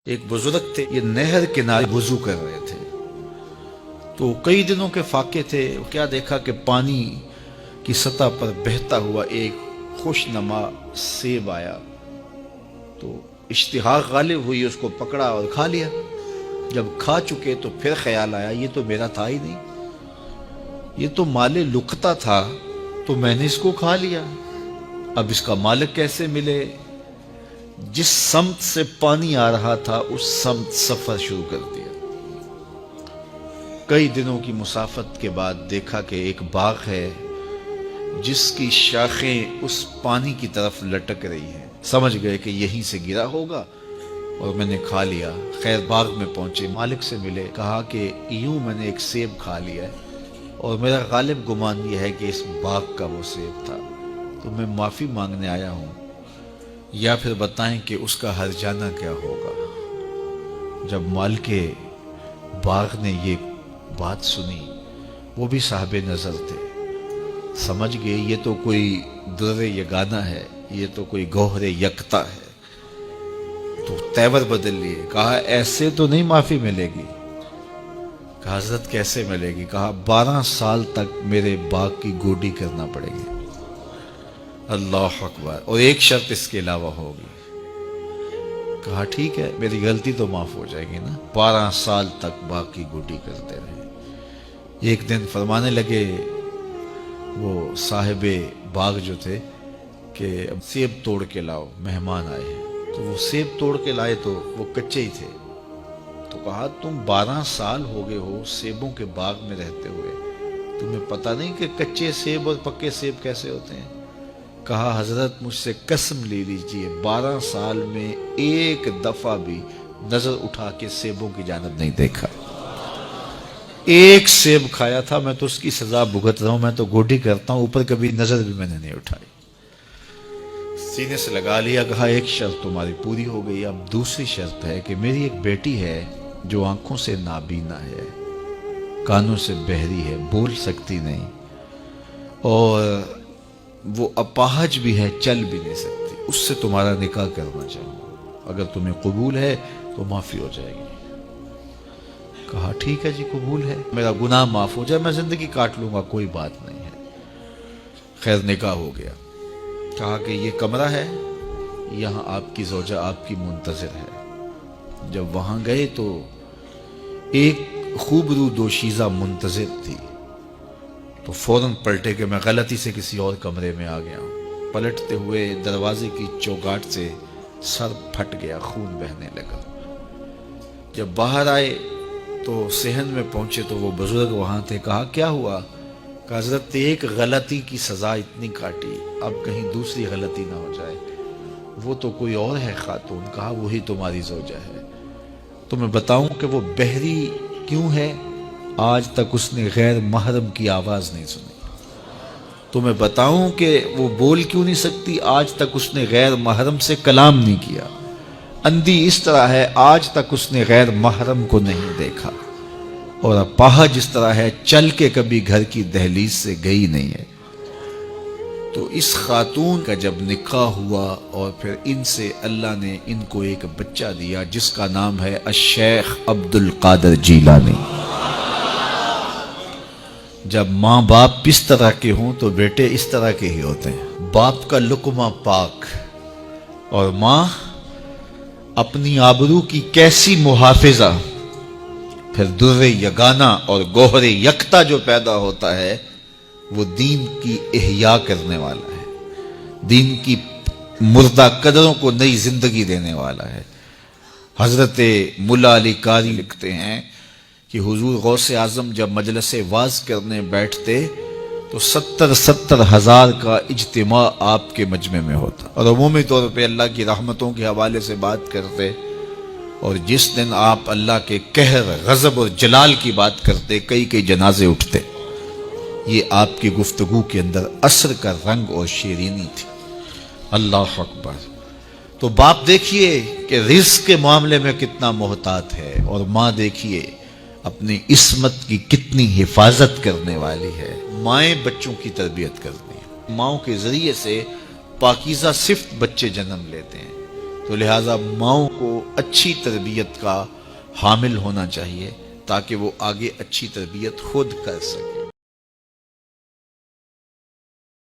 ایک بزرگ تھے، یہ نہر کنارے وضو کر رہے تھے، تو کئی دنوں کے فاقے تھے۔ کیا دیکھا کہ پانی کی سطح پر بہتا ہوا ایک خوش نما سیب آیا، تو اشتہا غالب ہوئی، اس کو پکڑا اور کھا لیا۔ جب کھا چکے تو پھر خیال آیا یہ تو میرا تھا ہی نہیں، یہ تو مال لقطہ تھا، تو میں نے اس کو کھا لیا، اب اس کا مالک کیسے ملے؟ جس سمت سے پانی آ رہا تھا اس سمت سفر شروع کر دیا۔ کئی دنوں کی مسافت کے بعد دیکھا کہ ایک باغ ہے جس کی شاخیں اس پانی کی طرف لٹک رہی ہیں۔ سمجھ گئے کہ یہیں سے گرا ہوگا اور میں نے کھا لیا۔ خیر باغ میں پہنچے، مالک سے ملے، کہا کہ یوں میں نے ایک سیب کھا لیا ہے اور میرا غالب گمان یہ ہے کہ اس باغ کا وہ سیب تھا، تو میں معافی مانگنے آیا ہوں، یا پھر بتائیں کہ اس کا ہرجانہ کیا ہوگا۔ جب مالک باغ نے یہ بات سنی، وہ بھی صاحب نظر تھے، سمجھ گئے یہ تو کوئی در یگانہ ہے، یہ تو کوئی گوہر یکتا ہے، تو تیور بدل لیے۔ کہا ایسے تو نہیں معافی ملے گی۔ کہا حضرت کیسے ملے گی؟ کہا 12 سال تک میرے باغ کی گوڈی کرنا پڑے گی۔ اللہ اکبر، اور ایک شرط اس کے علاوہ ہوگی۔ کہا ٹھیک ہے، میری غلطی تو معاف ہو جائے گی نا۔ 12 سال تک باغ کی گوڈی کرتے رہے۔ ایک دن فرمانے لگے وہ صاحب باغ جو تھے کہ اب سیب توڑ کے لاؤ، مہمان آئے ہیں۔ تو وہ سیب توڑ کے لائے تو وہ کچے ہی تھے۔ تو کہا تم 12 سال ہو گئے ہو سیبوں کے باغ میں رہتے ہوئے، تمہیں پتہ نہیں کہ کچے سیب اور پکے سیب کیسے ہوتے ہیں؟ کہا حضرت مجھ سے قسم لے لیجئے 12 سال میں ایک دفعہ بھی نظر اٹھا کے سیبوں کی جانب نہیں دیکھا۔ ایک سیب کھایا تھا، میں تو اس کی سزا بھگت رہا ہوں، میں تو گوڈی کرتا ہوں، اوپر کبھی نظر بھی میں نے نہیں اٹھائی۔ سینے سے لگا لیا، کہا ایک شرط تمہاری پوری ہو گئی، اب دوسری شرط ہے کہ میری ایک بیٹی ہے جو آنکھوں سے نابینا ہے، کانوں سے بہری ہے، بول سکتی نہیں، اور وہ اپاہج بھی ہے، چل بھی نہیں سکتی، اس سے تمہارا نکاح کرنا چاہوں گا، اگر تمہیں قبول ہے تو معافی ہو جائے گی۔ کہا ٹھیک ہے جی قبول ہے، میرا گناہ معاف ہو جائے، میں زندگی کاٹ لوں گا، کوئی بات نہیں ہے۔ خیر نکاح ہو گیا۔ کہا کہ یہ کمرہ ہے، یہاں آپ کی زوجہ آپ کی منتظر ہے۔ جب وہاں گئے تو ایک خوبرو دوشیزہ منتظر تھی، تو فوراً پلٹے کہ میں غلطی سے کسی اور کمرے میں آ گیا ہوں۔ پلٹتے ہوئے دروازے کی چوگاٹ سے سر پھٹ گیا، خون بہنے لگا۔ جب باہر آئے تو صحن میں پہنچے تو وہ بزرگ وہاں تھے۔ کہا کیا ہوا؟ کہ حضرت ایک غلطی کی سزا اتنی کاٹی، اب کہیں دوسری غلطی نہ ہو جائے۔ وہ تو کوئی اور ہے خاتون۔ کہا وہی تمہاری زوجہ ہے۔ تو میں بتاؤں کہ وہ بہری کیوں ہے؟ آج تک اس نے غیر محرم کی آواز نہیں سنی۔ تو میں بتاؤں کہ وہ بول کیوں نہیں سکتی؟ آج تک اس نے غیر محرم سے کلام نہیں کیا۔ اندھی اس طرح ہے، آج تک اس نے غیر محرم کو نہیں دیکھا، اور اپاہج اس طرح ہے، چل کے کبھی گھر کی دہلیز سے گئی نہیں ہے۔ تو اس خاتون کا جب نکاح ہوا اور پھر ان سے اللہ نے ان کو ایک بچہ دیا جس کا نام ہے الشیخ عبد القادر جیلانی۔ جب ماں باپ اس طرح کے ہوں تو بیٹے اس طرح کے ہی ہوتے ہیں۔ باپ کا لقمہ پاک اور ماں اپنی آبرو کی کیسی محافظہ، پھر در یگانہ اور گوہر یکتا جو پیدا ہوتا ہے وہ دین کی احیاء کرنے والا ہے، دین کی مردہ قدروں کو نئی زندگی دینے والا ہے۔ حضرت ملا علی قاری لکھتے ہیں کہ حضور غوث اعظم جب مجلس واعظ کرنے بیٹھتے تو 70 ہزار کا اجتماع آپ کے مجمع میں ہوتا، اور عمومی طور پہ اللہ کی رحمتوں کے حوالے سے بات کرتے، اور جس دن آپ اللہ کے قہر، غضب اور جلال کی بات کرتے کئی جنازے اٹھتے۔ یہ آپ کی گفتگو کے اندر عصر کا رنگ اور شیرینی تھی۔ اللہ اکبر۔ تو باپ دیکھیے کہ رزق کے معاملے میں کتنا محتاط ہے، اور ماں دیکھیے اپنی عصمت کی کتنی حفاظت کرنے والی ہے۔ مائیں بچوں کی تربیت کرتی ہیں، ماؤں کے ذریعے سے پاکیزہ صفت بچے جنم لیتے ہیں۔ تو لہٰذا ماؤں کو اچھی تربیت کا حامل ہونا چاہیے تاکہ وہ آگے اچھی تربیت خود کر سکے.